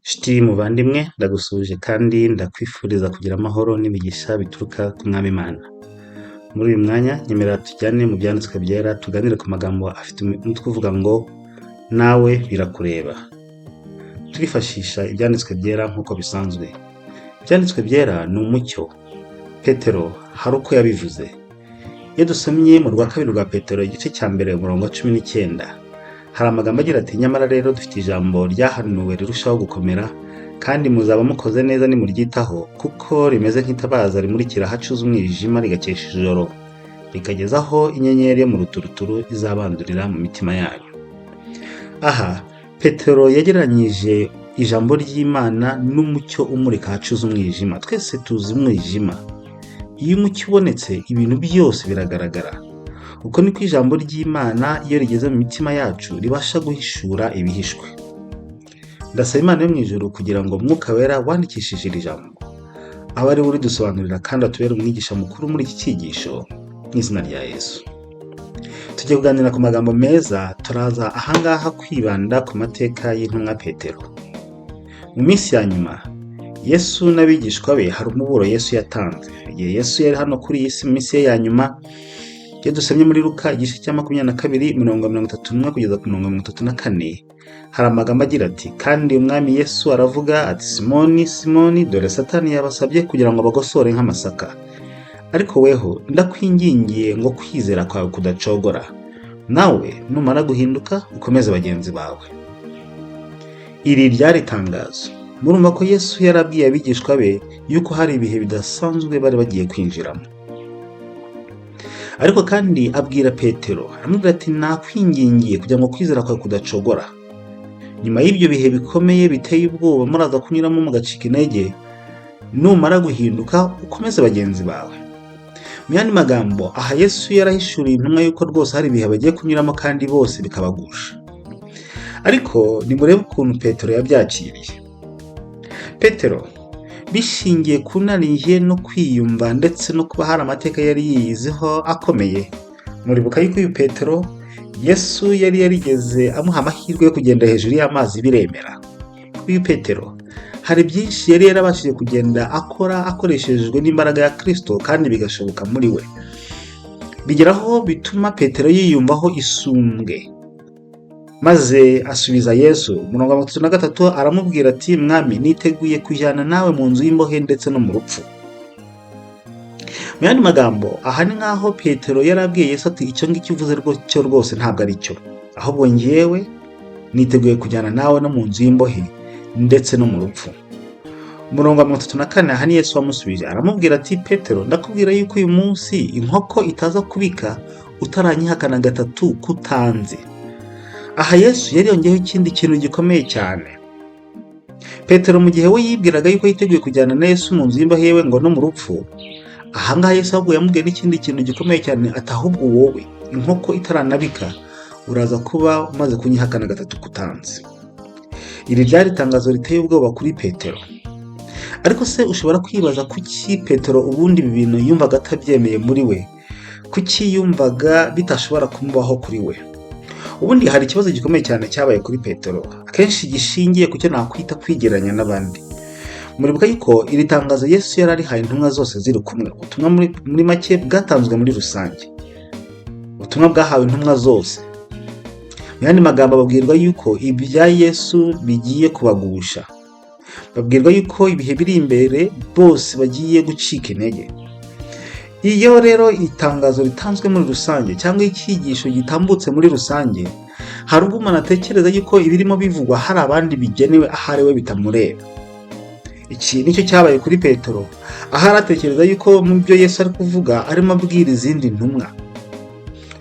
Nshuti muvandimwe ndagusuhuje kandi ndakwifuriza kugira amahoro n'imigisha bituruka ku Mwami Imana. Muri uyu mwanya nyemerera tujyane mu byanditswe byera tuganire ku magambo afite umutwe uvuga ngo nawe birakureba. Turifashisha ibyanditswe byera nk'uko bisanzwe. Ibyanditswe byera ni umucyo. Petero hari uko yabivuze. Iyo dusomye mu rwa kabiri rwa Petero igice cya mbere umurongo wa 19, hari amagambo agira ati nyamara rero dufite ijambo ryahanuwe rirushaho gukomera kandi muzaba mukoze neza nimuryitaho kuko rimeze nk'itabaza rimurikira ahacuze umwijima rigakesha ijoro rikageza aho inyenyeri yo mu ruturuturu izabandurira mu mitima yanyu. Aha Petero yagereranyije ijambo ry'Imana n'umucyo umurika ahacuze umwijima. Twese tuzi umwijima. Iyo umucyo ubonetse ibintu byose biragaragara. Uko niko ijambo ry'Imana iyo rigeze mu mitima yacu ribasha guhishura ibihishwe. Ndasaba Imana yo mu ijuru kugira ngo Mwuka Wera wandikishije iri jambo abe ari we uridusobanurira kandi atubere umwigisha mukuru muri iki cyigisho mu izina rya Yesu. Tugiye kuganira ku magambo meza, turaza ahangaha kwibanda ku mateka y'intumwa Petero. Mu minsi ya nyuma Yesu n'abigishwa be hari umuburo Yesu yatanze. Igihe Yesu yari hano kuri iyi si mu minsi ye ya nyuma, iyo dusomye muri Luka igice cya 22 mirongo 31 kugeza ku mirongo 34, hari amagambo agira ati kandi umwami Yesu aravuga ati Simoni Simoni, dore Satani yabasabye kugira ngo bagosore nk'amasaka, ariko weho ndakwingingiye ngo kwizera kwawe kudacogora, nawe numara guhinduka ukomeze bagenzi bawe. Iri ryari itangazo. Murumva ko Yesu yarabwiye abigishwa be yuko hari ibihe bidasanzwe bari bagiye kwinjiramo. Ariko kandi abwira Petero, aramubwira ati nakwingingiye kugira ngo kwizera kwawe kudacogora. Nyuma y'ibyo bihe bikomeye biteye ubwoba muraza kunyuramo mugacika intege, numara guhinduka ukomeze bagenzi bawe. Mu yandi magambo, aha Yesu yarahishuriye intumwa yuko rwose hari ibihe bagiye kunyuramo kandi bose bikabagusha. Ariko nimurebe ukuntu Petero yabyakiriye. Petero bishingiye kunaniye no kwiyumva ndetse no kuba hari amateka yari yiyiziho akomeye. Muribuka yuko uyu Petero Yesu yari yarigeze amuha amahirwe yo kugenda hejuru y'amazi biremera. Uyu Petero hari byinshi yari yarabashije kugenda akora akoreshejwe n'imbaraga ya Kristo kandi bigashoboka muri we. Bigeraho bituma Petero yiyumvaho isumbwe. Maze asubiza Yesu umurongo wa 33 aramubwira ati mwami niteguye kujyana nawe mu nzu y'imbohe ndetse no mu rupfu. Mu yandi magambo, aha ni nkaho Petero yarabwiye Yesu ati icyo ngicyo uvuze rwose ntabwo ari cyo, ahubwo njyewe niteguye kujyana nawe no mu nzu y'imbohe ndetse no mu rupfu. Umurongo wa 34 aha ni Yesu wamusubije aramubwira ati Petero ndakubwira yuko uyu munsi inkoko itaza kubika utaranyihakana gatatu kutanze. Aha Yesu yari yongeyeho ikindi kintu gikomeye cyane. Petero mu gihe we yibwiraga yuko yiteguye kujyana na Yesu mu nzu y'imbohe yewe ngo no mu rupfu, ahangaha Yesu ahubwo yamubwiye n'ikindi kintu gikomeye cyane ati ahubwo wowe inkoko itaranabika uraza kuba umaze kunyihakana gatatu kutanze. Iri ryari itangazo riteye ubwoba kuri Petero. Ariko se ushobora kwibaza kuki Petero ubundi ibi bintu yumvaga atabyemeye muri we, kuki yumvaga bitashobora kumubaho kuri we? Ubundi hari ikibazo gikomeye cyane cyabaye kuri Petero, akenshi gishingiye ku cyo nakwita kwigeranya n'abandi. Muribuka yuko iri tangazo Yesu yari arihaye intumwa zose ziri kumwe. Ubutumwa muri make bwatanzwe muri rusange. Ubutumwa bwahawe intumwa zose. Mu yandi magambo babwirwa yuko ibya Yesu bigiye kubagusha. Babwirwa yuko ibihe biri imbere bose bagiye gucika intege. Iyo rero itangazo ritanzwe muri rusange cyangwa icyigisho gitambutse muri rusange, hari ubwo umuntu atekereza yuko ibirimo bivugwa hari abandi bigenewe ahari we bitamureba. Iki nicyo cyabaye kuri Petero, aho aratekereza yuko mu byo Yesu ari kuvuga arimo abwira izindi ntumwa,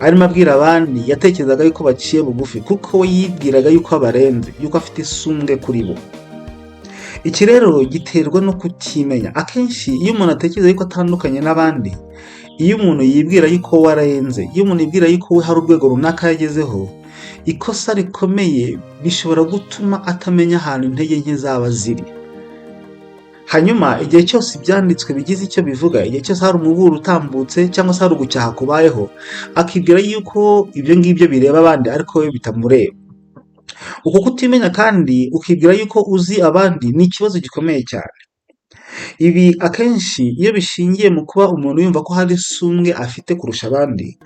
arimo abwira abandi yatekerezaga yuko baciye bugufi kuko we yibwiraga yuko abarenze, yuko afite isumbwe kuri bo. Iki rero giterwa no kutimenya. Akenshi iyo umuntu atekereza yuko atandukanye n'abandi, iyo umuntu yibwira yuko warenze, iyo umuntu yibwira yuko we hari urwego runaka yagezeho, ikosa rikomeye bishobora gutuma atamenya ahantu intege nke zaba ziri. Hanyuma igihe cyose ibyanditswe bigize icyo bivuga, igihe cyose hari umuburo utambutse cyangwa se hari ugucyaha kubayeho, akibwira yuko ibyo ngibyo bireba abandi ariko we bitamureba. uko kutimenya kandi ukibwira yuko uzi abandi ni ikibazo gikomeye cyane. Ibi akenshi iyo bishingiye mu kuba umuntu yumva ko hari isumbwe afite kurusha abandi,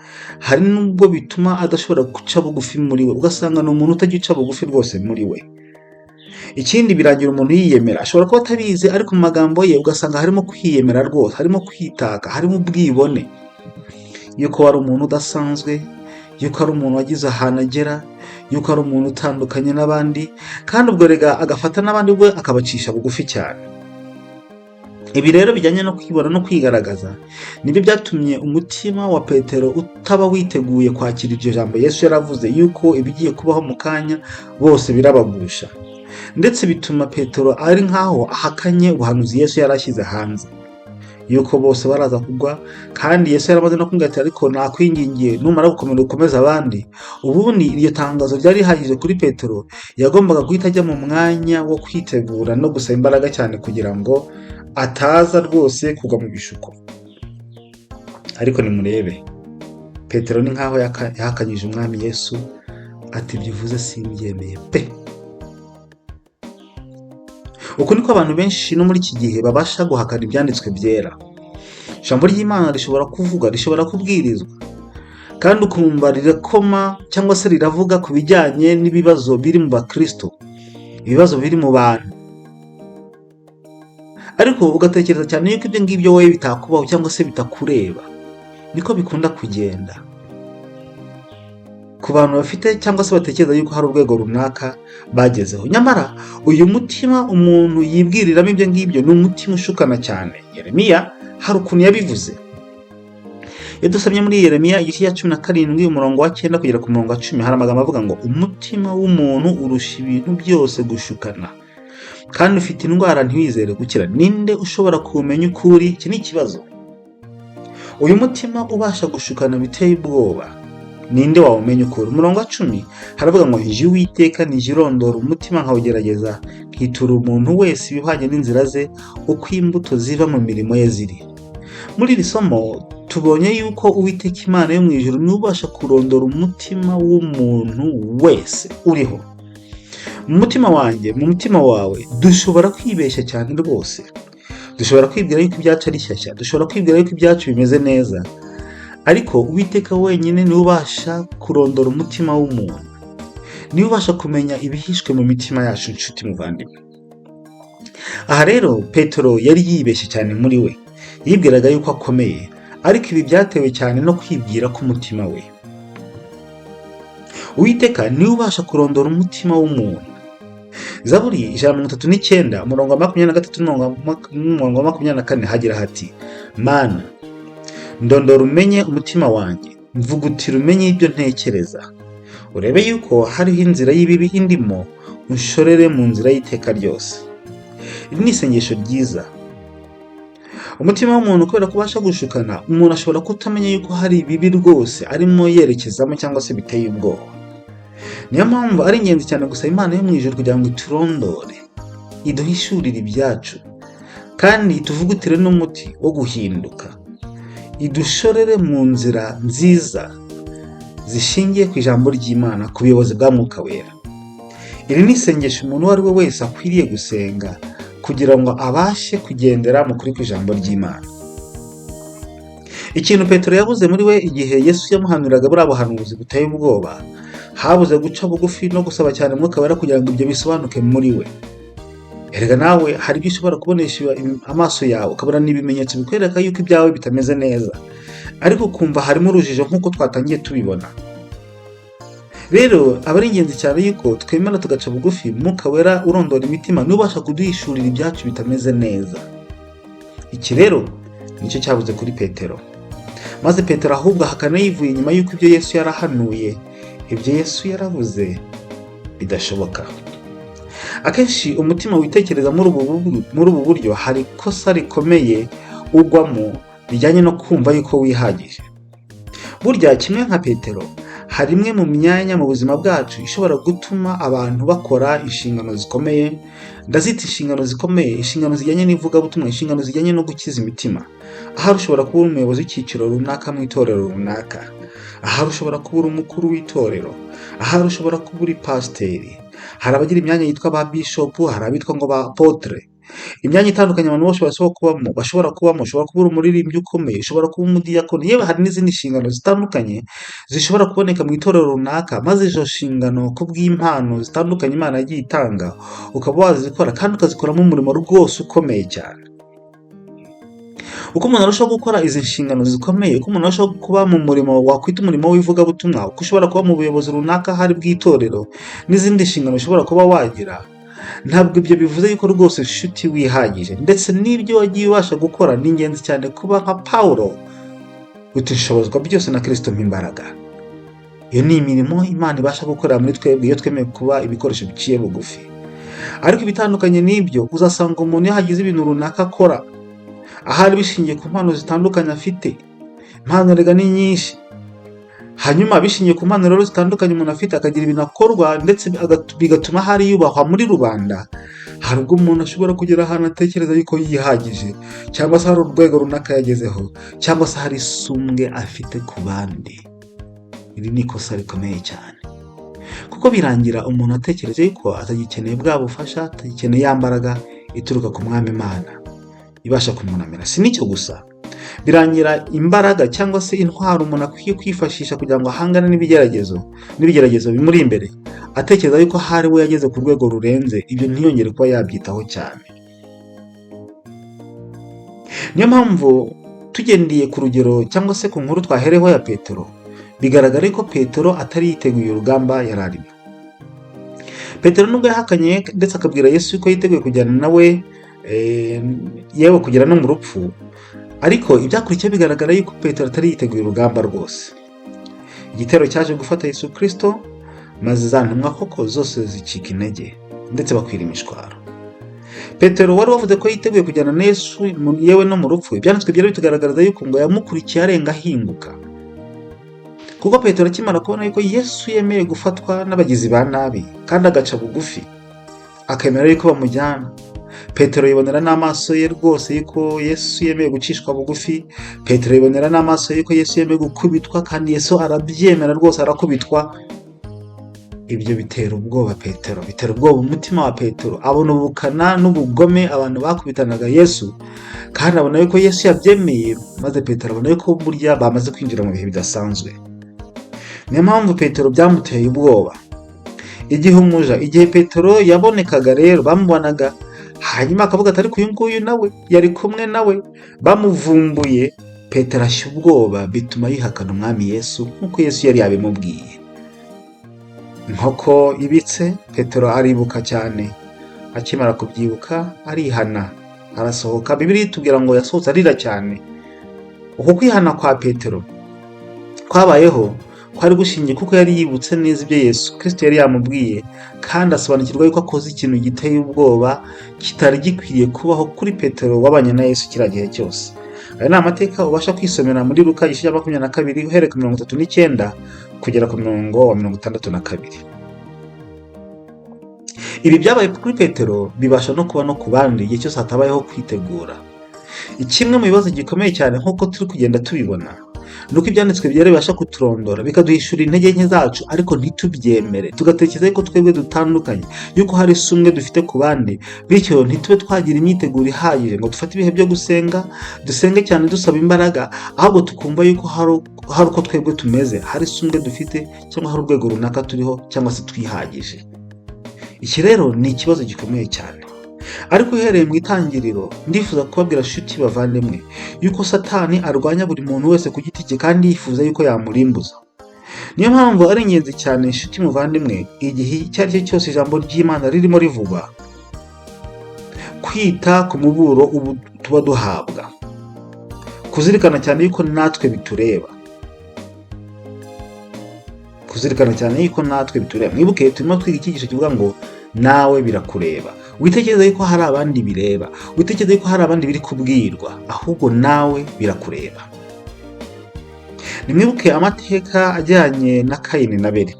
hari n'ubwo bituma adashobora guca bugufi muri we, ugasanga ni umuntu utajya uca bugufi rwose muri we. Ikindi birangira umuntu yiyemera, ashobora kuba atabizi ariko mu magambo ye ugasanga harimo kwiyemera rwose, harimo kwitaka, harimo ubwibone yuko ari umuntu udasanzwe, yuko ari umuntu wagize ahantu agera, yuko ari umuntu utandukanye n'abandi, kandi ubwo rega agafata n'abandi we akabacisha bugufi cyane. Ibi rero bijyanye no kwibona no kwigaragaza nibyo byatumye umutima wa Petero utaba witeguye kwakira iryo jambo Yesu yaravuze yuko ibigiye kubaho mu kanya bose birabagusha, ndetse bituma Petero ari nkaho ahakanye ubuhanuzi Yesu yarashyize hanze yuko bose baraza kugwa, kandi Yesu yaramaze no kumubwira ati ariko nakwingingiye numara gukomera ukomeza abandi. Ubundi iryo tangazo ryari rihagije kuri Petero, yagombaga guhita ajya mu mwanya wo kwitegura no gusaba imbaraga cyane kugira ngo ataza rwose kugwa mu bishuko. Ariko nimurebe, Petero ni nkaho yahakanyije umwami Yesu ati ibyo uvuze simbyemeye pe. Uko niko abantu benshi no muri iki gihe babasha guhakana ibyanditswe byera. Ijambo ry'Imana rishobora kuvuga, rishobora kubwirizwa, kandi ukumva rirakoma cyangwa se riravuga ku bijyanye n'ibibazo biri mu bakristo, ibibazo biri mu bantu, ariko ugatekereza cyane yuko ibyo ngibyo wowe bitakubaho cyangwa se bitakureba. Niko bikunda kugenda ku bantu bafite cyangwa se batekereza yuko hari urwego runaka bagezeho. Nyamara uyu mutima umuntu yibwiriramo ibyo ngibyo ni umutima ushukana cyane. Yeremiya hari ukuntu yabivuze. Iyo dusomye muri Yeremiya igice cya 17 umurongo wa 9 kugera ku murongo wa 10, hari amagambo avuga ngo umutima w'umuntu urusha ibintu byose gushukana, kandi ufite indwara ntiwizere gukira. Ninde ushobora kumenya ukuri? Iki ni ikibazo. Uyu mutima ubasha gushukana biteye ubwoba, ninde wawumenya ukuri? Umurongo wa 10 haravuga ngo nje Uwiteka nije irondora umutima nkawugerageza, nkitura umuntu wese ibihwanye n'inzira ze, uko imbuto ziva mu mirimo ye ziri. Muri iri somo tubonye yuko Uwiteka Imana yo mu ijuru niwe ubasha kurondora umutima w'umuntu wese uriho. Mu mutima wanjye, mu mutima wawe dushobora kwibeshya cyane rwose. Dushobora kwibwira yuko ibyacu ari shyashya, dushobora kwibwira yuko ibyacu bimeze neza, ariko Uwiteka wenyine niwe ubasha kurondora umutima w'umuntu, niwe ubasha kumenya ibihishwe mu mitima yacu. Inshuti muvandimwe, aha rero Petero yari yibeshye cyane muri we, yibwiraga yuko akomeye, ariko ibi byatewe cyane no kwibwira k'umutima we. Uwiteka niwe ubasha kurondora umutima w'umuntu. Zaburi 139 umurongo wa 23 n'umurongo wa 24 hagira hati, Mana ndondora umenye umutima wanjye, mvugutira umenye ibyo ntekereza, urebe yuko hariho inzira y'ibibi indimo, unshorere mu nzira y'iteka ryose. Iri ni isengesho ryiza. Umutima w'umuntu kubera kubasha gushukana, umuntu ashobora kutamenya yuko hari ibibi rwose arimo yerekezamo cyangwa se biteye ubwoba. Niyo mpamvu ari ingenzi cyane gusaba Imana yo mu ijuru kugira ngo iturondore, iduhishurire ibyacu, kandi tuvugutire n'umuti wo guhinduka, idushorere mu nzira nziza zishingiye ku ijambo ry'Imana, ku buyobozi bwa Mwuka Wera. Iri ni isengesho umuntu uwo ari we wese akwiriye gusenga kugira ngo abashe kugendera mu kuri kw'ijambo ry'Imana. Ikintu Petero yabuze muri we igihe Yesu yamuhanuriraga buriya buhanuzi buteye ubwoba, habuze guca bugufi no gusaba cyane Mwuka Wera kugira ngo ibyo bisobanuke muri we. Erega nawe hari ibyo ushobora kubonesha amaso yawe, ukabona n'ibimenyetso bikwereka yuko ibyawe bitameze neza, ariko ukumva harimo urujijo nk'uko twatangiye tubibona. Rero aba ari ingenzi cyane yuko twemera tugaca bugufi. Mwuka Wera urondora imitima niwe ubasha kuduhishurira ibyacu bitameze neza. Iki rero nicyo cyabuze kuri Petero, maze Petero ahubwo ahakana yivuye inyuma yuko ibyo Yesu yarahanuye, ibyo Yesu yaravuze bidashoboka. Akenshi umutima witekereza muri ubu buryo, hari ikosa rikomeye ugwamo rijyanye no kumva yuko wihagije. Burya kimwe nka Petero, hari imwe mu myanya mu buzima bwacu ishobora gutuma abantu bakora inshingano zikomeye. Ndazita inshingano zikomeye, inshingano zijyanye n'ivugabutumwa, inshingano zijyanye no gukiza imitima. Aha ushobora kuba umuyobozi w'icyiciro runaka mu itorero runaka, ahari ushobora kuba uri umukuru w'itorero, ahari ushobora kuba uri pasiteri, hari abagira imyanya yitwa ba bishopu, hari abitwa ngo ba apotre. Imyanya itandukanye abantu bose bashobora kubamo, ushobora kuba uri umuririmbyi ukomeye, ushobora kuba umudiyakoni, yewe hari n'izindi nshingano zitandukanye zishobora kuboneka mu itorero runaka, maze izo nshingano kubw'impano zitandukanye Imana yagiye itanga ukaba wazikora kandi ukazikoramo umurimo rwose ukomeye cyane. Uko umuntu arushaho gukora izi nshingano zikomeye, uko umuntu arushaho kuba mu murimo wakwita umurimo w'ivugabutumwa, uko ushobora kuba mu buyobozi runaka hari bw'itorero n'izindi nshingano ushobora kuba wagira, ntabwo ibyo bivuze yuko rwose inshuti wihagije, ndetse n'ibyo wagiye ubasha gukora ni ingenzi cyane kuba nka Pawulo utishobozwa byose na Kristo imbaraga. Iyo ni imirimo Imana ibasha gukorera muri twebwe iyo twemeye kuba ibikoresho biciye bugufi. Ariko ibitandukanye n'ibyo uzasanga umuntu iyo hagize ibintu runaka akora, ahari bishingiye ku mpano zitandukanye afite, impano rega ni nyinshi, hanyuma bishingiye ku mpano rero zitandukanye umuntu afite akagira ibintu akorwa ndetse bigatuma hari yubahwa muri rubanda, hari ubwo umuntu ashobora kugera ahantu atekereza yuko yihagije, cyangwa se hari urwego runaka yagezeho, cyangwa se hari isumbwe afite ku bandi. Iri ni ikosa rikomeye cyane, kuko birangira umuntu atekereza yuko atagikeneye bwa bufasha, atagikeneye ya mbaraga ituruka ku Mwami Imana ibasha kumunamira. Si n'icyo gusa, birangira imbaraga cyangwa se intwaro umuntu akwiye kwifashisha kugira ngo ahangane n'ibigeragezo bimuri imbere, atekereza yuko hari we yageze ku rwego rurenze, ibyo ntiyongere kuba yabyitaho cyane. Niyo mpamvu tugendeye ku rugero cyangwa se ku nkuru twahereho ya Petero, bigaragara ko Petero atari yiteguye urugamba yari arimo. Petero nubwo yahakanye ndetse akabwira Yesu ko yiteguye kujyana nawe, yewe kugera no mu rupfu, ariko ibyakurikiye bigaragara yuko Petero atari yiteguye urugamba rwose. Igitero cyaje gufata Yesu Kristo, maze za ntumwa koko zose zicika intege ndetse bakwira imishwaro. Petero wari wavuze ko yiteguye kujyana na Yesu yewe no mu rupfu, ibyanditswe byari bitugaragariza yuko ngo yamukurikiye arenga ahinguka, kuko Petero akimara kubona yuko Yesu yemeye gufatwa n'abagizi ba nabi kandi agaca bugufi akemera yuko bamujyana, Petero yibonera n'amaso ye rwose yuko Yesu yemeye gucishwa bugufi. Petero yibonera n'amaso ye yuko Yesu yemeye gukubitwa, kandi Yesu arabyemera rwose, arakubitwa. Ibyo bitera ubwoba Petero, bitera ubwoba umutima wa Petero, abona ubukana n'ubugome abantu bakubitanaga Yesu, kandi abona yuko Yesu yabyemeye, maze Petero abona yuko burya bamaze kwinjira mu bihe bidasanzwe. Niyo mpamvu Petero byamuteye ubwoba. Igihe Petero yabonekaga rero bamubonaga, hanyuma akavuga ati ariko uyu nguyu nawe yari kumwe nawe, bamuvumbuye, Petero ashya ubwoba, bituma yihakana umwami Yesu nk'uko Yesu yari yabimubwiye. Inkoko ibitse, Petero aribuka cyane, akimara kubyibuka arihana, arasohoka. Bibiliya itubwira ngo yasohotse arira cyane. Uko kwihana kwa Petero kwabayeho kwari gushingiye kuko yari yibutse neza ibyo Yesu Kristo yari yamubwiye, kandi asobanukirwa yuko akoze ikintu giteye ubwoba kitari gikwiriye kubaho kuri Petero wabanye na Yesu kiriya gihe cyose. Aya ni amateka ubasha kwisomera muri Luka 22 uhereye ku 39 kugera ku 62. Ibi byabaye kuri Petero bibasha no kuba no ku bandi igihe cyose hatabayeho kwitegura. Kimwe mu bibazo gikomeye cyane nk'uko turi kugenda tubibona, nuko ibyanditswe byera bibasha kuturondora bikaduhishura intege nke zacu, ariko ntitubyemere, tugatekereza yuko twebwe dutandukanye, yuko hari isumbwe dufite ku bandi, bityo ntitube twagira imyiteguro ihagije ngo dufate ibihe byo gusenga, dusenge cyane dusaba imbaraga, ahubwo tukumva yuko hari uko twebwe tumeze, hari isumbwe dufite, cyangwa hari urwego runaka turiho, cyangwa se twihagije. Iki rero ni ikibazo gikomeye cyane. Ariko uhereye mu itangiriro, ndifuza kubabwira nshuti bavandimwe yuko Satani arwanya buri muntu wese ku giti cye, kandi yifuza yuko yamurimbuza. Niyo mpamvu ari ingenzi cyane nshuti muvandimwe, igihe icyo ari cyo cyose ijambo ry'Imana ririmo rivugwa, kwita ku muburo ubu tuba duhabwa, kuzirikana cyane yuko natwe bitureba, mwibuke turimo twiga icyigisho kivuga ngo nawe birakureba. Witekereza yuko hari abandi bireba, witekereza yuko hari abandi biri kubwirwa, ahubwo nawe birakureba. Nimwibuke amateka ajyanye na Kayini na Abeli.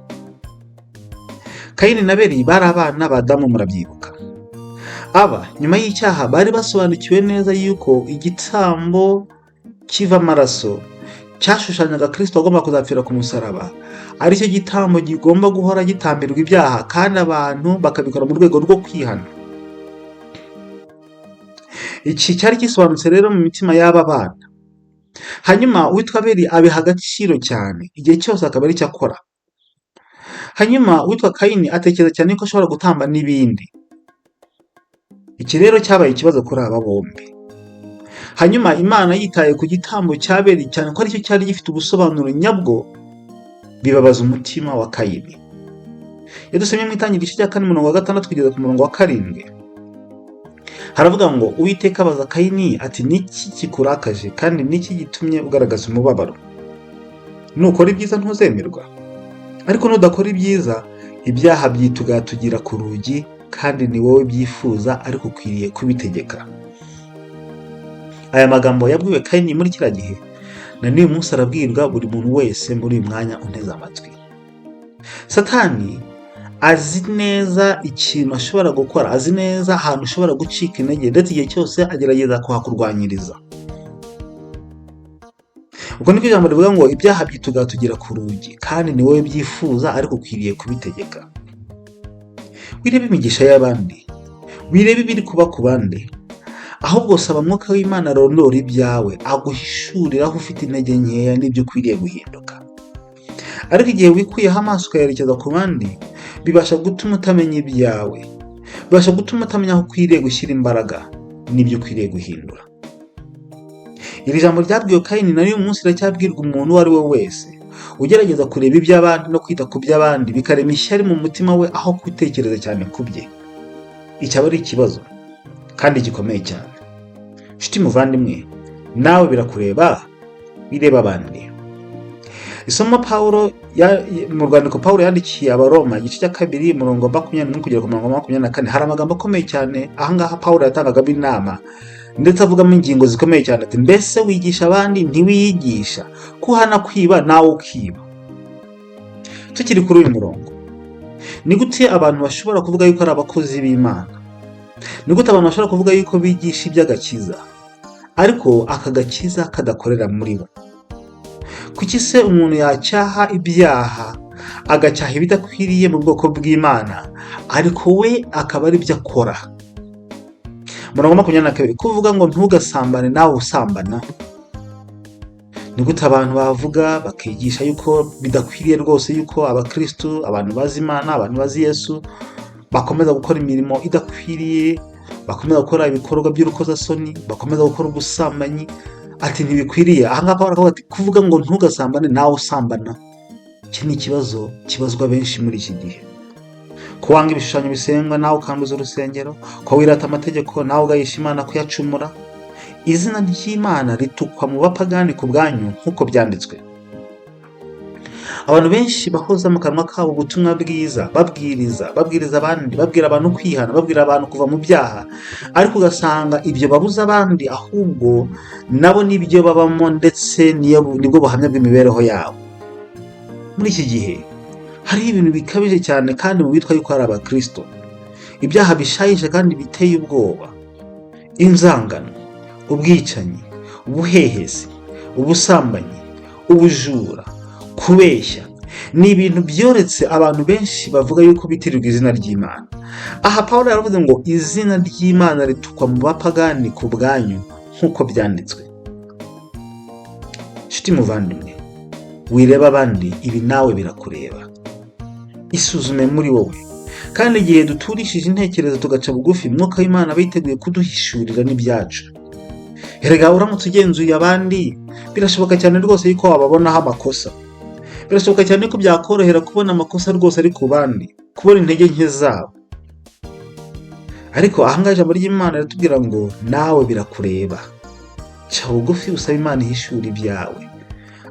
Kayini na Abeli bari abana ba Adamu, murabyibuka. Aba nyuma y'icyaha bari basobanukiwe neza yuko igitambo kiva amaraso cyashushanyaga Kristo wagomba kuzapfira ku musaraba, ari cyo gitambo gigomba guhora gitambirwa ibyaha kandi abantu bakabikora mu rwego rwo kwihana. Iki cyari gisobanutse rero mu mitima y'aba bana. Hanyuma uwitwa Abeli abiha agaciro cyane, igihe cyose akaba ari cyo akora. Hanyuma uwitwa Kayini atekereza cyane ko ashobora gutamba n'ibindi. Iki rero cyabaye ikibazo kuri aba bombi. Hanyuma Imana yitaye ku gitambo cya Abeli cyane ko aricyo cyari gifite ubusobanuro nyabwo, bibabaza umutima wa Kayini. Iyo dusomye mu Itangiriro igice cya 4:6 kugeza ku 7, haravuga ngo Uwiteka abaza Kayini ati niki kikurakaje kandi niki gitumye ugaragaza umubabaro? Nukora ibyiza ntuzemerwa, ariko nudakora ibyiza ibyaha byitugatugira ku rugi kandi ni wowe byifuza ariko ukwiriye kubitegeka. Aya magambo yabwiwe Kayini muri kiriya gihe na n'uyu munsi arabwirwa buri muntu wese muri uyu mwanya unteze amatwi. Satani azi neza ikintu ashobora gukora, azi neza ahantu ushobora gucika intege, ndetse igihe cyose agerageza kuhakurwanyiriza. Ubwo niko ijambo rivuga ngo ibyaha byitugatugira ku rugi kandi ni wowe byifuza ariko ukwiriye kubitegeka. Wirebe imigisha y'abandi, wirebe ibiri kuba ku bandi, ahubwo saba Mwuka w'Imana arondora ibyawe, aguhishurira aho ufite intege nkeya n'ibyo ukwiriye guhinduka. Ariko igihe wikuyeho amaso ukayerekeza ku bandi, bibasha gutuma utamenya ibyawe, bibasha gutuma utamenya aho ukwiriye gushyira imbaraga n'ibyo ukwiriye guhindura. Iri jambo ryabwiwe Kayini na n'uyu munsi riracyabwirwa umuntu uwo ari we wese ugerageza kureba iby'abandi no kwita ku by'abandi, bikarema ishyari mu mutima we aho kwitekereza cyane ku bye. Icyaba ari ikibazo kandi gikomeye cyane. Nshuti muvandimwe, nawe birakureba, bireba abandi. Isomo Pawulo mu rwandiko Pawulo yandikiye Abaroma igice cya 2:21 kugera ku 24 hari amagambo akomeye cyane. Ahangaha Pawulo yatangagamo inama ndetse avugamo ingingo zikomeye cyane ati mbese wigisha abandi ntiwiyigisha, kuhana kwiba nawe ukiba. Tukiri kuri uyu murongo, ni gute abantu bashobora kuvuga yuko ari abakozi b'Imana? Ni gute abantu bashobora kuvuga yuko bigisha iby'agakiza ariko aka gakiza kadakorera muri bo? Kuki se umuntu yacyaha ibyaha agacyaha ibidakwiriye mu bwoko bw'Imana ariko we akaba ari byo akora? 22 kuvuga ngo ntugasambane nawe usambana. Ni gute abantu bavuga bakigisha yuko bidakwiriye rwose yuko abakristo, abantu bazi Imana, abantu bazi Yesu bakomeza gukora imirimo idakwiriye, bakomeza gukora ibikorwa by'urukozasoni, bakomeza gukora ubusambanyi, ati ntibikwiriye. Ahangaha baravuga ati kuvuga ngo ntugasambane nawe usambana. Iki ni ikibazo kibazwa benshi muri iki gihe. Kuwanga ibishushanyo bisengwa nawe ukanduza urusengero, ko wirata amategeko nawe ugayisha Imana kuyacumura. Izina ry'Imana ritukwa mu bapagani ku bwanyu nk'uko byanditswe. Abantu benshi bahoza mu kanwa kabo ubutumwa bwiza, babwiriza abandi, babwira abantu kwihana, babwira abantu kuva mu byaha, ariko ugasanga ibyo babuza abandi ahubwo nabo nibyo babamo ndetse nibwo buhamya bw'imibereho yabo. Muri iki gihe hari ibintu bikabije cyane kandi mu bitwa yuko ari abakristo, ibyaha bishayisha kandi biteye ubwoba: inzangano, ubwicanyi, ubuhehesi, ubusambanyi, ubujura, kubeshya. Ni ibintu byoretse abantu benshi bavuga yuko bitirirwa izina ry'Imana. Aha Pawulo yaravuze ngo izina ry'Imana ritukwa mu bapagani ku bwanyu nk'uko byanditswe. Nshuti muvandimwe, wireba abandi, ibi nawe birakureba. Isuzume muri wowe, kandi igihe duturishije intekerezo tugaca bugufi, Mwuka w'Imana aba yiteguye kuduhishurira n'ibyacu. Erega uramutse ugenzuye abandi, birashoboka cyane rwose yuko wababonaho amakosa. Birashoboka cyane ko byakorohera kubona amakosa rwose ari ku bandi, kubona intege nke zabo. Ariko ahangaha ijambo ry'Imana riratubwira ngo nawe birakureba. Ca bugufi usaba Imana ihishura ibyawe.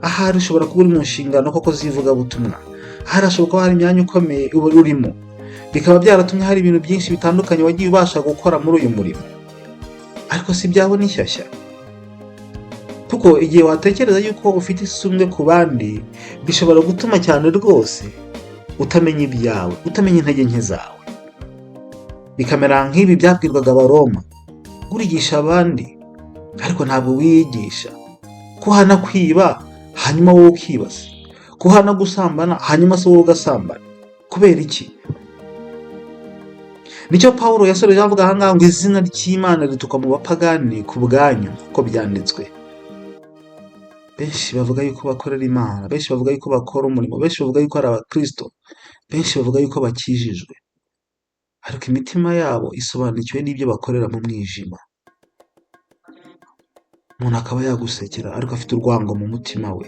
Ahari ushobora kuba uri mu nshingano koko zivuga butumwa, ahari hashobora kuba hari imyanya ukomeye urimo, bikaba byaratumye hari ibintu byinshi bitandukanye wagiye ubasha gukora muri uyu murimo, ariko si byawe ni shyashya. Kuko igihe watekereza yuko ufite isumbwe ku bandi, bishobora gutuma cyane rwose utamenya ibyawe, utamenya intege nke zawe. Bikamera nk'ibi byabwirwaga Abaroma: urigisha abandi ariko ntabwo wiyigisha, kuhana kwiba hanyuma wowe ukibaza kuhana gusambana, hanyuma se wowe ugasambana kubera iki? Nicyo Pawulo yasoreje avuga ahangaha ngo izina ry'Imana rituka mu bapagani ku bwanyu uko byanditswe. Benshi bavuga yuko bakorera Imana, benshi bavuga yuko bakora umurimo, benshi bavuga yuko ari abakristo, benshi bavuga yuko bakijijwe, ariko imitima yabo isobanukiwe n'ibyo bakorera mu mwijima. Umuntu akaba yagusekera ariko afite urwango mu mutima we,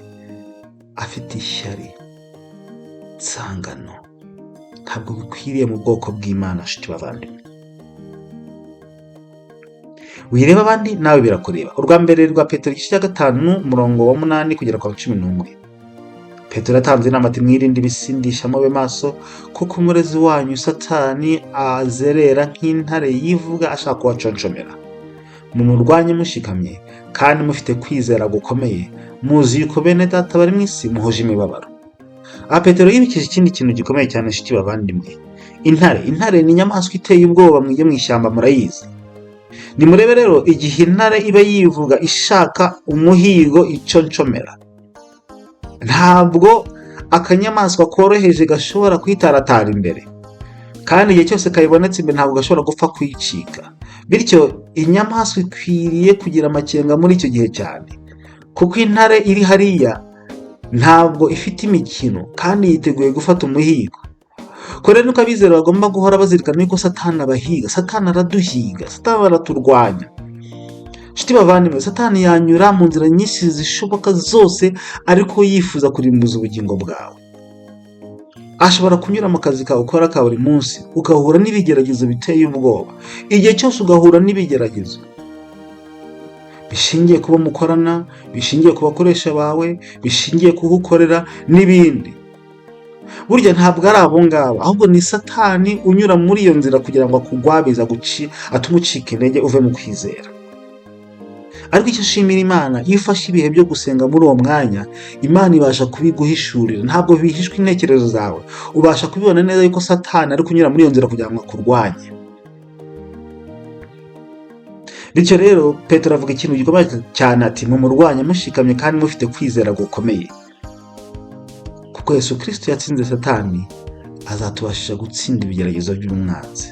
afite ishyari, nsangano. Ntabwo bikwiriye mu bwoko bw'Imana, nshuti bavandimwe. Wireba abandi nawe birakureba. Urwa mbere rwa Petero igice cya 5 umurongo wa 8 kugera kwa 11. Petero yatanze inama ati mwirinde ibisindisha, mube maso kuko umurezi wanyu Satani azerera nk'intare yivuga ashaka kubaconshomera. Mumurwanye mushikamye kandi mufite kwizera gukomeye, muzi yuko bene data bari mu isi muhoje imibabaro. Petero yibikije ikindi kintu gikomeye cyane, nshuti bavandimwe. Intare ni inyamaswa iteye ubwoba, mwige mu ishyamba murayizi. Nimurebe rero igihe intare iba yivuga ishaka umuhigo iconshomera, ntabwo akanyamaswa koroheje gashobora kwitaratara imbere, kandi igihe cyose kayibonetse imbere ntabwo gashobora gupfa kwicika. Bityo inyamaswa ikwiriye kugira amakenga muri icyo gihe cyane, kuko intare iri hariya ntabwo ifite imikino kandi yiteguye gufata umuhigo. Ko rero nuko abizera bagomba guhora bazirikana yuko Satani abahiga, Satani araduhiga, Satani araturwanya. Nshuti bavandimwe, Satani yanyura mu nzira nyinshi zishoboka zose ariko yifuza kurimbuza ubugingo bwawe. Ashobora kunyura mu kazi kawe ukora ka buri munsi ugahura n'ibigeragezo biteye ubwoba. Igihe cyose ugahura n'ibigeragezo bishingiye kuba mukorana, bishingiye ku bakoresha bawe, bishingiye kugukorera n'ibindi. Burya ntabwo ari abo ngabo, ahubwo ni Satani unyura muri iyo nzira kugira ngo akugwabiza atume ucika intege uve mu kwizera. Ariko icyo nshimira Imana, iyo ufashe ibihe byo gusenga muri uwo mwanya, Imana ibasha kubiguhishurira. Ntabwo bihishwe intekerezo zawe, ubasha kubibona neza yuko Satani ari kunyura muri iyo nzira kugira ngo akurwanye. Bityo rero Petero avuga ikintu gikomeye cyane ati mumurwanye mushikamye kandi mufite kwizera gukomeye, kuko Yesu Kristo yatsinze Satani azatubashisha gutsinda ibigeragezo by'umwanzi.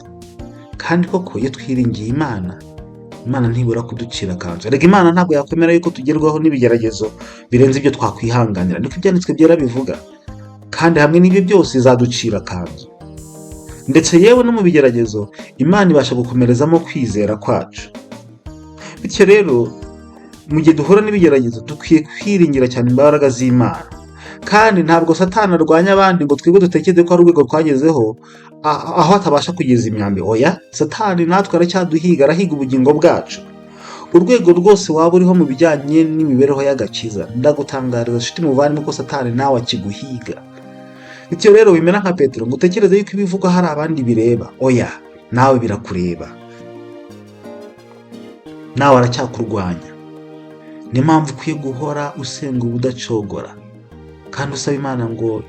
Kandi koko iyo twiringiye Imana, Imana ntibura kuducira akanzu. Erega Imana ntabwo yakwemera yuko tugerwaho n'ibigeragezo birenze ibyo twakwihanganira, niko ibyanditswe byera bivuga. Kandi hamwe n'ibyo byose izaducira akanzu. Ndetse yewe no mu bigeragezo Imana ibasha gukomerezamo kwizera kwacu. Bityo rero mu gihe duhura n'ibigeragezo dukwiye kwiringira cyane imbaraga z'Imana. Kandi ntabwo Satani arwanya abandi ngo twebwe dutekereze ko ari urwego twagezeho aho atabasha kugeza imyambi. Oya, Satani natwe aracyaduhiga, arahiga ubugingo bwacu. Urwego rwose waba uriho mu bijyanye n'imibereho y'agakiza, ndagutangariza nshuti muvandimwe ko Satani nawe akiguhiga. Bityo rero wimera nka Petero ngo utekereze yuko ibivugwa hari abandi bireba. Oya, nawe birakureba, nawe aracyakurwanya. Ni mpamvu ukwiye guhora usenga ubudacogora kandi usaba Imana ngo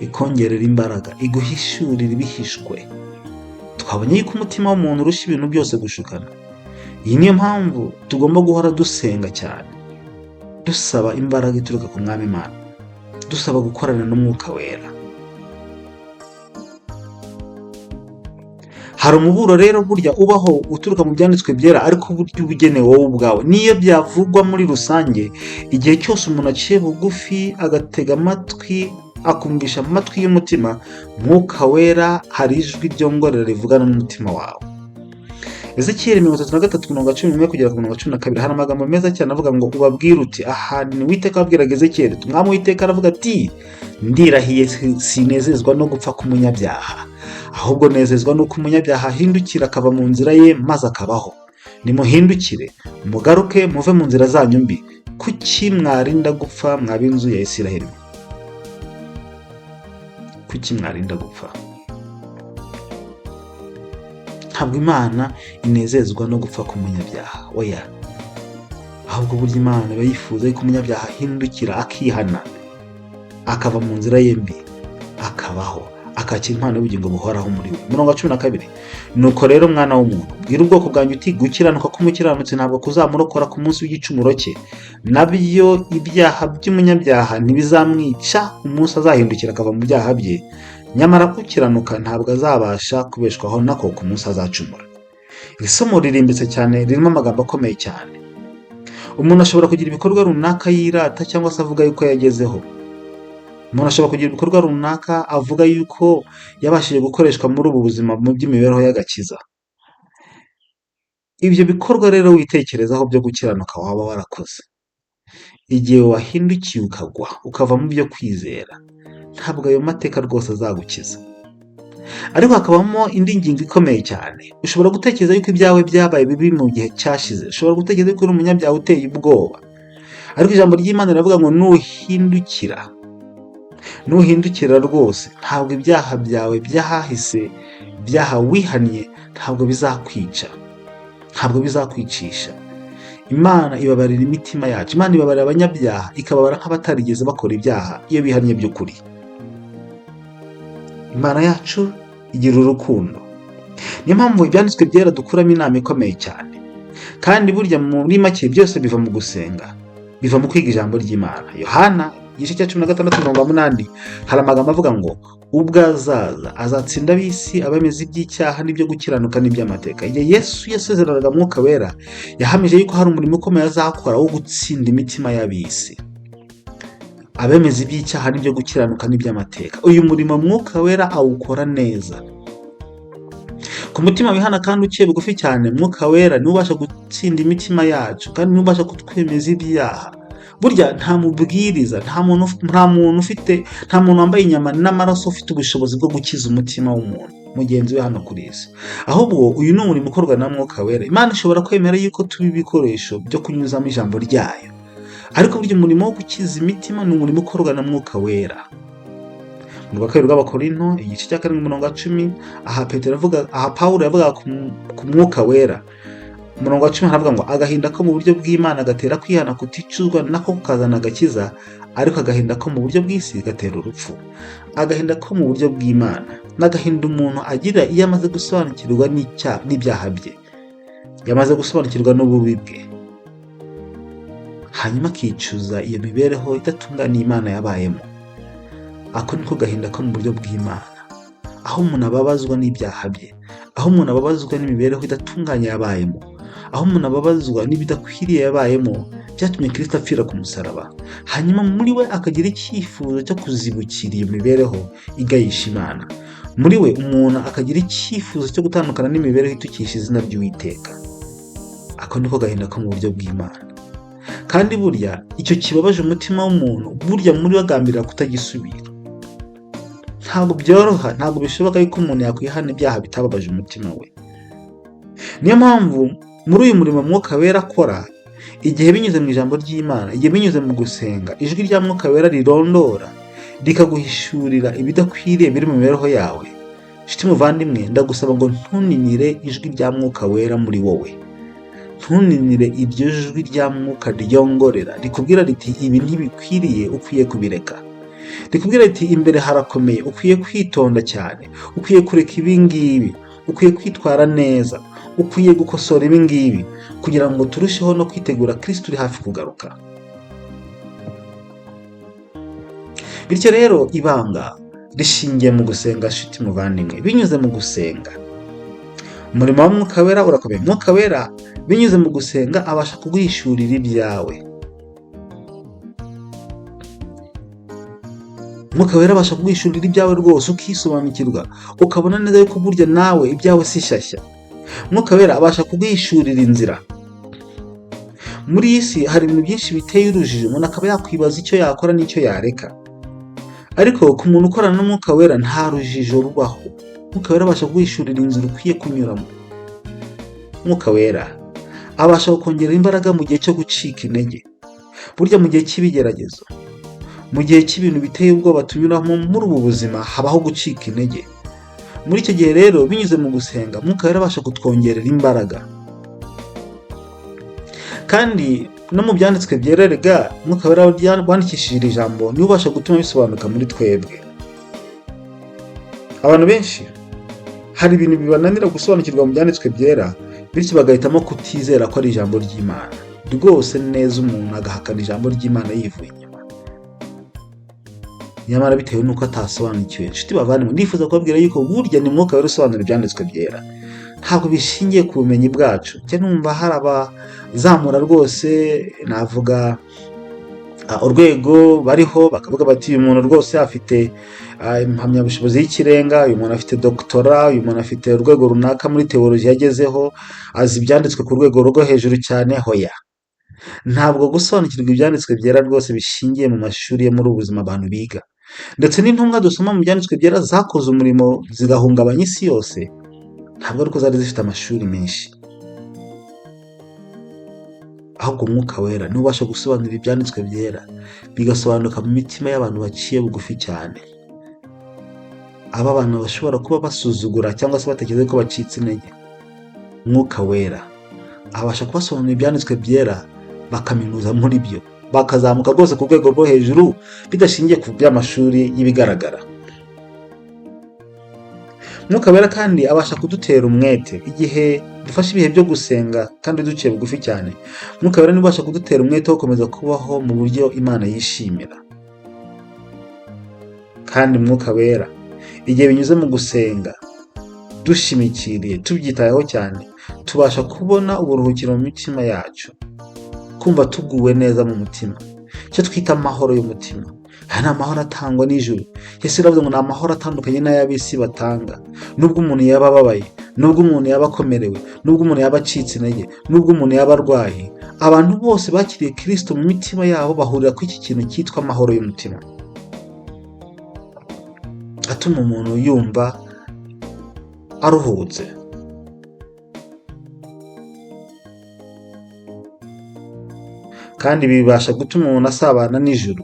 ikongerera imbaraga, iguhishurire ibihishwe. Twabonye yuko umutima w'umuntu urusha ibintu byose gushukana. Iyi niyo mpamvu tugomba guhora dusenga cyane, dusaba imbaraga ituruka ku Mwami Imana, dusaba gukorana n'Umwuka Wera. Hari umuburo rero burya ubaho uturuka mu byanditswe byera, ariko burya ubugenewe wowe ubwawe. Niyo byavugwa muri rusange, igihe cyose umuntu aciye bugufi agatega amatwi akumvisha amatwi y'umutima, Mwuka Wera hari ijwi ryongorera rivugana n'umutima wawe. Ezekiel 33:11 kugera ku 12 hari amagambo meza cyane avuga ngo ubabwire uti aha ni Uwiteka wabwiraga Ezekiel. Umwami Uwiteka aravuga ati ndirahiye sinezezwa no gupfa k'umunyabyaha, ahubwo nezezwa nuko umunyabyaha ahindukira akava mu nzira ye maze akabaho. Nimuhindukire mugaruke muve mu nzira zanyu mbi. Kuki mwarinda gupfa mwab'inzu ya Isiraheli? Kuki mwarinda gupfa? Ntabwo Imana inezezwa no gupfa k'umunyabyaha, oya. Ahubwo burya Imana iba yifuza yuko umunyabyaha ahindukira akihana akava mu nzira ye mbi akabaho, akakira impano y'ubugingo buhoraho muri we. 12. Nuko rero mwana w'umuntu, bwira ubwoko bwanjye uti gukiranuka k'umukiranutsi ntabwo kuzamurokora ku munsi w'igicumuro cye, nabyo ibyaha by'umunyabyaha ntibizamwica umunsi azahindukira akava mu byaha bye, nyamara ukiranuka ntabwo azabasha kubeshwaho nako ku munsi azacumura. Iri somo ririmbitse cyane, ririmo amagambo akomeye cyane. Umuntu ashobora kugira ibikorwa runaka yirata cyangwa se avuga yuko yagezeho. Umuntu ashobora kugira ibikorwa runaka avuga yuko yabashije gukoreshwa muri ubu buzima mu by'imibereho y'agakiza. Ibyo bikorwa rero witekerezaho byo gukiranuka waba warakoze, igihe wahindukiye ukagwa ukava mu byo kwizera, ntabwo ayo mateka rwose azagukiza. Ariko hakabamo indi ngingo ikomeye cyane. Ushobora gutekereza yuko ibyawe byabaye bibi mu gihe cyashize, ushobora gutekereza yuko uri umunyabyaha uteye ubwoba, ariko ijambo ry'Imana riravuga ngo nuhindukira rwose, ntabwo ibyaha byawe byahahise, ibyaha wihannye ntabwo bizakwica, ntabwo bizakwicisha. Imana ibabarira imitima yacu, Imana ibabarira abanyabyaha, ikababara nk'abatarigeze bakora ibyaha iyo bihannye by'ukuri. Imana yacu igira urukundo. Niyo mpamvu ibyanditswe byera dukuramo inama ikomeye cyane. Kandi burya muri make byose biva mu gusenga, biva mu kwiga ijambo ry'Imana. Yohana igice cya 16:8 hari amagambo avuga ngo ubwo azaza azatsinda ab'isi, abemeza iby'icyaha n'ibyo gukiranuka n'iby'amateka. Igihe Yesu yasezeranaga Mwuka Wera, yahamije yuko hari umurimo ukomeye azakora wo gutsinda imitima y'ab'isi, abemeza iby'icyaha n'ibyo gukiranuka n'iby'amateka. Uyu murimo Mwuka Wera awukora neza. Ku mutima wihana kandi uciye bugufi cyane, Mwuka Wera niwe ubasha gutsinda imitima yacu kandi niwe ubasha kutwemeza ibyaha. Burya nta mubwiriza, nta muntu wambaye inyama n'amaraso ufite ubushobozi bwo gukiza umutima w'umuntu mugenzi we hano kuri isi. Ahubwo uyu ni umurimo ukorwa na Mwuka Wera. Imana ishobora kwemera yuko tuba ibikoresho byo kunyuzamo ijambo ryayo, ariko burya umurimo wo gukiza imitima ni umurimo ukorwa na Mwuka Wera. Mu rwakabiri rw'Abakorinto igice cya 7:10 aha Pawulo yavuga ku Mwuka Wera. Umurongo wa 10 haravuga ngo agahinda ko mu buryo bw'Imana gatera kwihana kuticuzwa, nako kukazana agakiza, ariko agahinda ko mu buryo bw'isi gatera urupfu. Agahinda ko mu buryo bw'Imana n'agahinda umuntu agira iyo amaze gusobanukirwa n'ibyaha bye, yamaze gusobanukirwa n'ububi bwe, hanyuma akicuza iyo mibereho idatunganye Imana yabayemo. Ako niko gahinda ko mu buryo bw'Imana, aho umuntu ababazwa n'ibyaha bye, aho umuntu ababazwa n'imibereho idatunganye yabayemo, aho umuntu ababazwa n'ibidakwiriye yabayemo byatumye Kristo apfira ku musaraba, hanyuma muri we akagira icyifuzo cyo kuzibukira iyo mibereho igayisha Imana. Muri we umuntu akagira icyifuzo cyo gutandukana n'imibereho itukisha izina ry'Uwiteka. Ako niko gahinda ko mu buryo bw'Imana. Kandi burya icyo kibabaje umutima w'umuntu, burya muri we agambirira kutagisubira. Ntabwo byoroha, ntabwo bishoboka yuko umuntu yakwihana ibyaha bitababaje umutima we. Niyo mpamvu muri uyu murimo Mwuka Wera akora, igihe binyuze mu ijambo ry'Imana, igihe binyuze mu gusenga, ijwi rya Mwuka Wera rirondora rikaguhishurira ibidakwiriye biri mu mibereho yawe. Nshuti muvandimwe, ndagusaba ngo ntuninire ijwi rya Mwuka Wera muri wowe. Ntuninire iryo jwi rya Mwuka ryongorera rikubwira riti ibi ntibikwiriye, ukwiye kubireka. Rikubwira riti imbere harakomeye, ukwiye kwitonda cyane, ukwiye kureka ibi ngibi, ukwiye kwitwara neza, ukwiye gukosora ibi ngibi, kugira ngo turusheho no kwitegura Kristo uri hafi kugaruka. Bityo rero ibanga rishingiye mu gusenga, nshuti muvandimwe. Binyuze mu gusenga, umurimo wa Mwuka Wera urakomeye. Mwuka Wera binyuze mu gusenga abasha kuguhishurira ibyawe. Mwuka Wera abasha kuguhishurira ibyawe rwose, ukisobanukirwa, ukabona neza yuko burya nawe ibyawe si shyashya. Mwuka Wera abasha kuguhishurira inzira. Muri iyi si hari ibintu byinshi biteye urujijo, umuntu akaba yakwibaza icyo yakora n'icyo yareka. Ariko ku muntu ukorana n'Umwuka Wera nta rujijo rubaho. Mwuka Wera abasha kuguhishurira inzira ukwiye kunyuramo. Mwuka Wera abasha kukongera imbaraga mu gihe cyo gucika intege. Burya mu gihe cy'ibigeragezo, mu gihe cy'ibintu biteye ubwoba tunyuramo muri ubu buzima, habaho gucika intege. Muri icyo gihe rero binyuze mu gusenga, Mwuka Wera abasha kutwongerera imbaraga. Kandi no mu byanditswe byererega, Mwuka Wera wandikishije iri jambo niwe ubasha gutuma bisobanuka muri twebwe. Abantu benshi hari ibintu bibananira gusobanukirwa mu byanditswe byera, bityo bagahitamo kutizera ko ari ijambo ry'Imana rwose neza, umuntu agahakana ijambo ry'Imana yivuye inyuma, nyamara bitewe n'uko atasobanukiwe. Inshuti bavandimwe, ndifuza kubabwira yuko burya ni Mwuka Wera usobanura ibyanditswe byera, ntabwo bishingiye ku bumenyi bwacu. Njye numva hari abazamura rwose, navuga urwego bariho, bakavuga bati uyu muntu rwose afite impamyabushobozi y'ikirenga, uyu muntu afite doktora, uyu muntu afite urwego runaka muri teoloji yagezeho, azi ibyanditswe ku rwego rwo hejuru cyane. Hoya, ntabwo gusobanukirwa ibyanditswe byera rwose bishingiye mu mashuri yo muri ubu buzima abantu biga, ndetse n'intumwa dusoma mu byanditswe byera zakoze umurimo zigahungabanya isi yose, ntabwo ariko zari zifite amashuri menshi, ahubwo Umwuka Wera niwe ubasha gusobanura ibyanditswe byera bigasobanuka mu mitima y'abantu baciye bugufi cyane, aba abantu bashobora kuba basuzugura cyangwa se batekereza ko bacitse intege. Umwuka Wera abasha kubasobanurira ibyanditswe byera bakaminuza muri byo, bakazamuka rwose ku rwego rwo hejuru bidashingiye ku by'amashuri y'ibigaragara. Umwuka Wera kandi abasha kudutera umwete igihe dufashe ibihe byo gusenga kandi duciye bugufi cyane. Umwuka Wera niwe ubasha kudutera umwete wo gukomeza kubaho mu buryo Imana yishimira. Kandi Umwuka Wera igihe binyuze mu gusenga dushimikiriye, tubyitayeho cyane, tubasha kubona uburuhukiro mu mitima yacu, kumva tuguwe neza mu mutima, icyo twita amahoro y'umutima. Aya ni amahoro atangwa n'ijuru. Yesu yaravuze ngo ni amahoro atandukanye n'ay'ab'isi batanga. Nubwo umuntu yaba ababaye, nubwo umuntu yaba akomerewe, nubwo umuntu yaba acitse intege, nubwo umuntu yaba arwaye, abantu bose bakiriye Kristo mu mitima yabo bahurira ku iki kintu cyitwa amahoro y'umutima, atuma umuntu yumva aruhutse. Kandi bibasha gutuma umuntu asabana n'ijuru,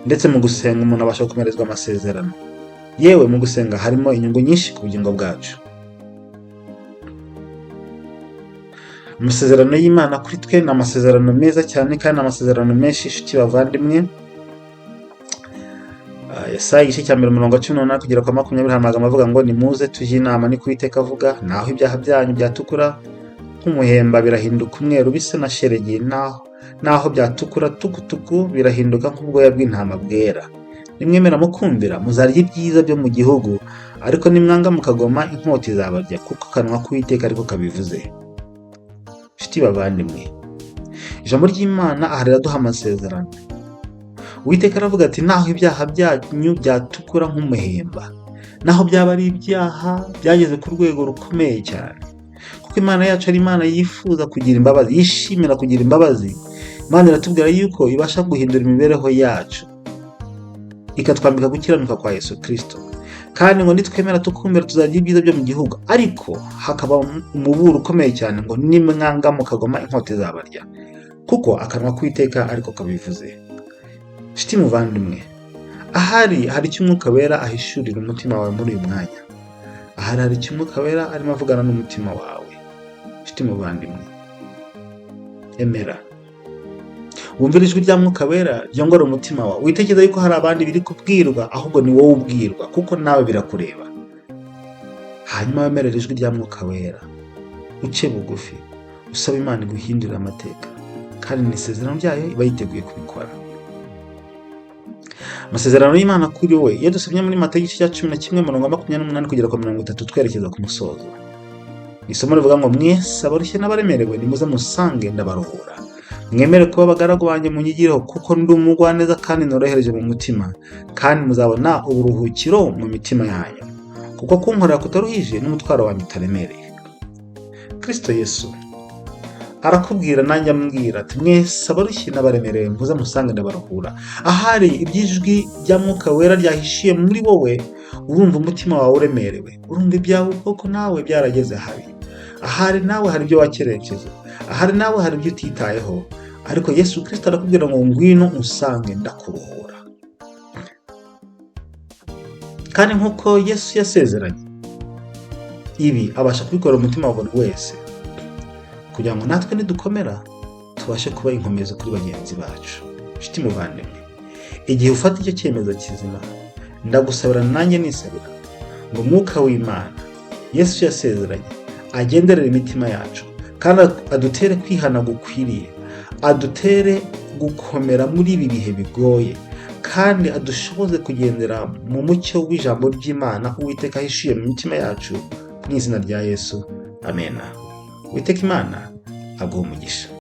ndetse mu gusenga umuntu abasha gukomerezwa amasezerano. Yewe mu gusenga harimo inyungu nyinshi ku bugingo bwacu. Amasezerano y'Imana kuri twe ni amasezerano meza cyane kandi ni amasezerano menshi. Inshuti bavandimwe, Yesaya igice cya 18 kugera kwa 20 hari amagambo avuga ngo nimuze tujye inama, ni Uwiteka avuga, naho ibyaha byanyu byatukura nk'umuhemba birahinduka umweru bisa na shelegi, naho byatukura tukutuku birahinduka nk'ubwoya bw'intama bwera. Nimwemera mukumvira muzarya ibyiza byo mu gihugu, ariko nimwanga mukagoma inkota izabarya, kuko akanwa k'Uwiteka ariko kabivuze. Inshuti bavandimwe, ijambo ry'Imana aha riraduha amasezerano. Uwiteka aravuga ati naho ibyaha byanyu byatukura nk'umuhemba, naho byaba ari ibyaha byageze ku rwego rukomeye cyane, kuko Imana yacu ari Imana yifuza kugira imbabazi, yishimira kugira imbabazi. Imana iratubwira yuko ibasha guhindura imibereho yacu, ikatwambika gukiranuka kwa Yesu Kristo. Kandi ngo nitwemera tukumvira tuzarya ibyiza byo mu gihugu, ariko hakaba umuburo ukomeye cyane ngo nimwanga mukagoma inkota izabarya, kuko akanwa k'Uwiteka ariko kabivuze. Inshuti muvandimwe, ahari hari icyo Umwuka Wera ahishurira umutima wawe muri uyu mwanya. Ahari hari icyo Umwuka Wera arimo avugana n'umutima wawe. Inshuti muvandimwe, emera wumvira ijwi rya Mwuka Wera ryongora umutima wawe. Witekereza yuko hari abandi biri kubwirwa, ahubwo ni wowe ubwirwa, kuko nawe birakureba. Hanyuma wemerera ijwi rya Mwuka Wera, uce bugufi, usaba Imana guhindura amateka, kandi ni isezerano ryayo iba yiteguye kubikora. Amasezerano y'Imana kuri we iyo dusomye muri Matayo igice cya 11:28 kugera ku 30 twerekeza ku musozo. Isomo rivuga ngo mwese abarushye n'abaremerewe nimuze musange ndabaruhura. Mwemere kuba abagaragu banjye munyigireho, kuko ndi umugwaneza kandi norohereje mu mutima, kandi muzabona uburuhukiro mu mitima yanyu, kuko kunkorera kutaruhije n'umutwaro wanyu utaremereye. Kristo Yesu arakubwira nanjye ambwira ati mwese abarushye n'abaremerewe muze musange ndabaruhura. Ahari ibyijwi rya Mwuka Wera ryahishiye muri wowe, urumva umutima wawe uremerewe, urumva ibyawe koko nawe byarageze habi. Ahari nawe hari ibyo wakerekeje, ahari nawe hari ibyo utitayeho, ariko Yesu Kristo arakubwira ngo ngwino usange ndakuruhura. Kandi nk'uko Yesu yasezeranye, ibi abasha kubikora umutima wa buri wese, kugira ngo natwe nidukomera tubashe kuba inkomezi kuri bagenzi bacu. Inshuti muvandimwe, igihe ufata icyo cyemezo kizima, ndagusabira nanjye nisabira ngo Mwuka w'Imana Yesu yasezeranye agenderera imitima yacu kandi adutere kwihana gukwiriye, adutere gukomera muri ibi bihe bigoye kandi adushoboze kugendera mu mucyo w'ijambo ry'Imana Uwiteka ahishuye mu mitima yacu, mu izina rya Yesu, amena. Uwiteka Imana aguhe umugisha.